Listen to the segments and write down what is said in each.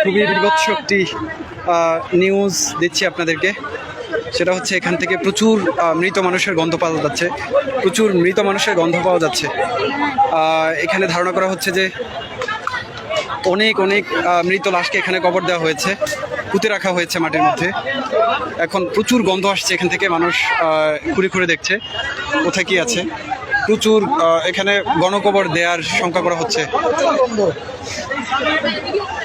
খুবই বিভৎস একটি নিউজ দিচ্ছি আপনাদেরকে। সেটা হচ্ছে এখান থেকে প্রচুর মৃত মানুষের গন্ধ পাওয়া যাচ্ছে, প্রচুর মৃত মানুষের গন্ধ পাওয়া যাচ্ছে। এখানে ধারণা করা হচ্ছে যে অনেক অনেক মৃত লাশকে এখানে কবর দেওয়া হয়েছে, পুঁতে রাখা হয়েছে মাটির মধ্যে। এখন প্রচুর গন্ধ আসছে এখান থেকে, মানুষ ঘুরে ঘুরে দেখছে কোথায় কি আছে। প্রচুর এখানে গণকবর দেওয়ার শঙ্কা করা হচ্ছে,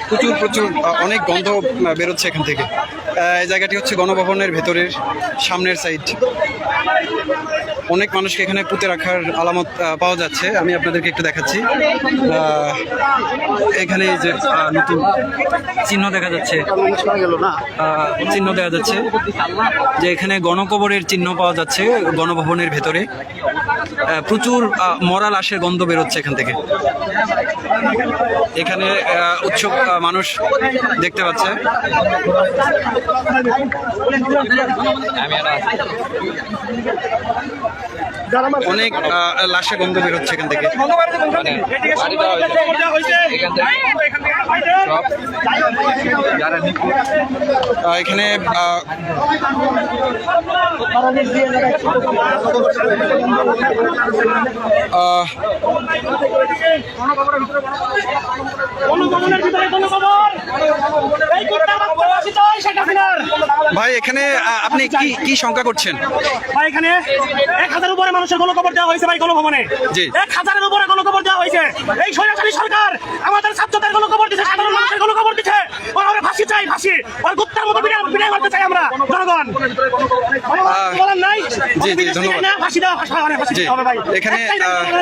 প্রচুর প্রচুর অনেক গন্ধ বেরোচ্ছে এখান থেকে। এই জায়গাটি হচ্ছে গণভবনের ভেতরের সামনের সাইড। অনেক মানুষকে এখানে পুঁতে রাখার আলামত পাওয়া যাচ্ছে। আমি আপনাদেরকে একটু দেখাচ্ছি। এখানে যে নতুন চিহ্ন দেখা যাচ্ছে, চিহ্ন দেখা যাচ্ছে যে এখানে গণকবরের চিহ্ন পাওয়া যাচ্ছে গণভবনের ভেতরে। প্রচুর মরা লাশের গন্ধ বেরোচ্ছে এখান থেকে। এখানে উৎসুক মানুষ দেখতে পাচ্ছে। অনেক লাশের গন্ধ বেরোচ্ছে এখান থেকে। এখানে ভাই এখানে আপনি কি কি শঙ্কা করছেন? ভাই এখানে 1000-এর উপরে মানুষের গণকবর দেওয়া হয়েছে ভাই গণভবনে। 1000-এর উপরে গণকবর দেওয়া হয়েছে। এই স্বৈরাচারী সরকার আমাদের ছাত্রদের গণকবর দিচ্ছে, সাধারণ মানুষের গণকবর দিচ্ছে। ওরা ফাঁসি চাই, ফাঁসি। ওর গুপ্তার মতো বিদায় করতে চাই আমরা জনগণ। বলেন নাই? জি জি ধন্যবাদ। ফাঁসি দেওয়া, ফাঁসি দিতে হবে ভাই। এখানে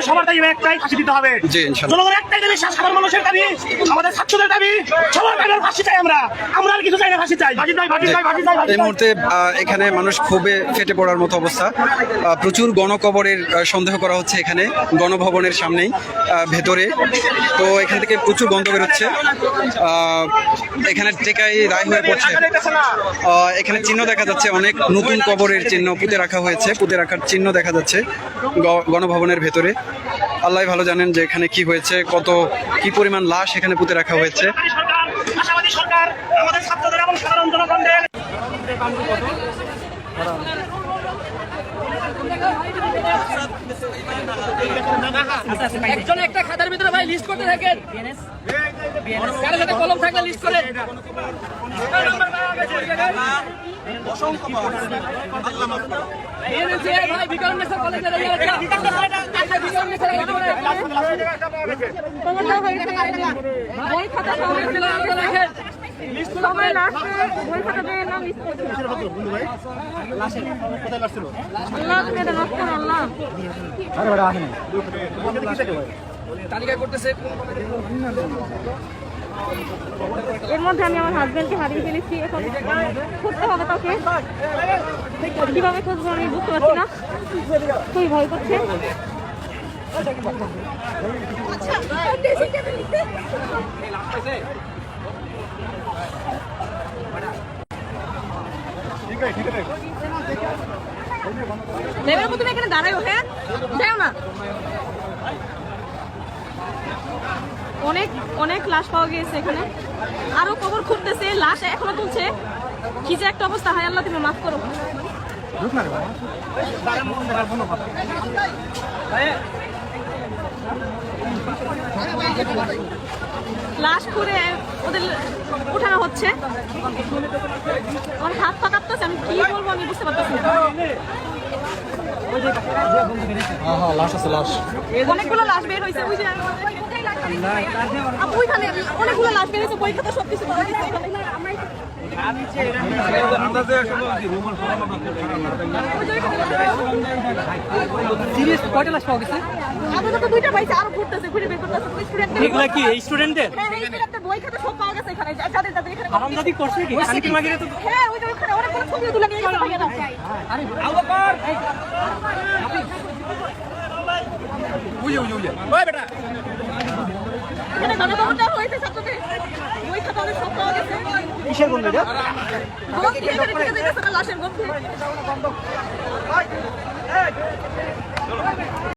সবার দাবি একটাই, ফাঁসি দিতে হবে। জি ইনশাআল্লাহ। জনগণের একটাই দাবি, সাধারণ মানুষের দাবি, আমাদের ছাত্রদের দাবি, সবার দাবি ফাঁসি চাই আমরা। আমরা আর কিছু চাই না, ফাঁসি চাই। ফাঁসি চাই, ফাঁসি চাই, ফাঁসি চাই। এই মুহূর্তে এখানে মানুষ ক্ষোভে ফেটে পড়ার মতো অবস্থা। প্রচুর গণকবরের সন্দেহ করা হচ্ছে এখানে গণভবনের সামনেই ভেতরে। তো এখান থেকে প্রচুর গন্ধ বেরোচ্ছে। এখানে টেকাই রায় হয়ে পড়ছে। এখানে চিহ্ন দেখা যাচ্ছে, অনেক নতুন কবরের চিহ্ন পুঁতে রাখা হয়েছে, পুঁতে রাখার চিহ্ন দেখা যাচ্ছে গণভবনের ভেতরে। আল্লাহ ভালো জানেন যে এখানে কি হয়েছে, কত কি পরিমাণ লাশ এখানে পুঁতে রাখা হয়েছে। আশাবাদী সরকার আমাদের ছাত্রদের এবং সাধারণ জনগণদের একজন একটা খাতার ভিতরে ভাই লিস্ট করতে থাকেন, কারোর সাথে কলম থাকলে লিস্ট করেন। ভাই বিকারুন্নেসা কলেজের বই খাতা রাখেন। তালিকা করতেছে। এর মধ্যে আমি আমার হাজবেন্ডকে হারিয়ে ফেলেছি। এখন খুঁজতে হবে তাকে, কিভাবে খুঁজবো আমি বুঝতে পারছি না, খুবই ভয় করছে। তুমি এখানে দাঁড়াও, হ্যাঁ যাও না। অনেক অনেক লাশ পাওয়া গিয়েছে এখানে, আরো কবর খুঁড়তেছে, লাশ এখনো তুলছে। কি যে একটা অবস্থা, হায় আল্লাহ তুমি মাফ করো। লাশ খুঁড়ে ওদের উঠানো হচ্ছে। আমার হাত পা কাঁপতেছে, আমি কি বলবো আমি বুঝতে পারতেছি না। অনেকগুলো লাশ বের হয়েছে, ওই যে ওইখানে অনেকগুলো লাশ বের হয়েছে, বই খাতা সবকিছু পাওয়া গেছে। কয়টা লাশ পাওয়া গেছে? আপাতত 2টা পাইছে, আরো ঘুরতেছে, ঘুরে বের করতেছে। এগুলা কি এই স্টুডেন্টদের? হ্যাঁ এই স্টুডেন্টদের বই খাতা সব পাওয়া গেছে এখানে, যাদের যাদের এখানে আরামদাদি করছে কি? শান্তি মাগিরে তো হ্যাঁ ওই যে ওখানে অনেকগুলো ছবি তুলে নিয়ে গেছে ভাইয়া। আরে আবুবকর ওই বেটা এখানে গণকবর দেওয়া হয়েছে ছাত্রদের, বই খাতা ওদের সব পাওয়া গেছে। কিসের বন্ধু এটা? গন্ধ থেকে যাইতেছে না লাশের গন্ধ।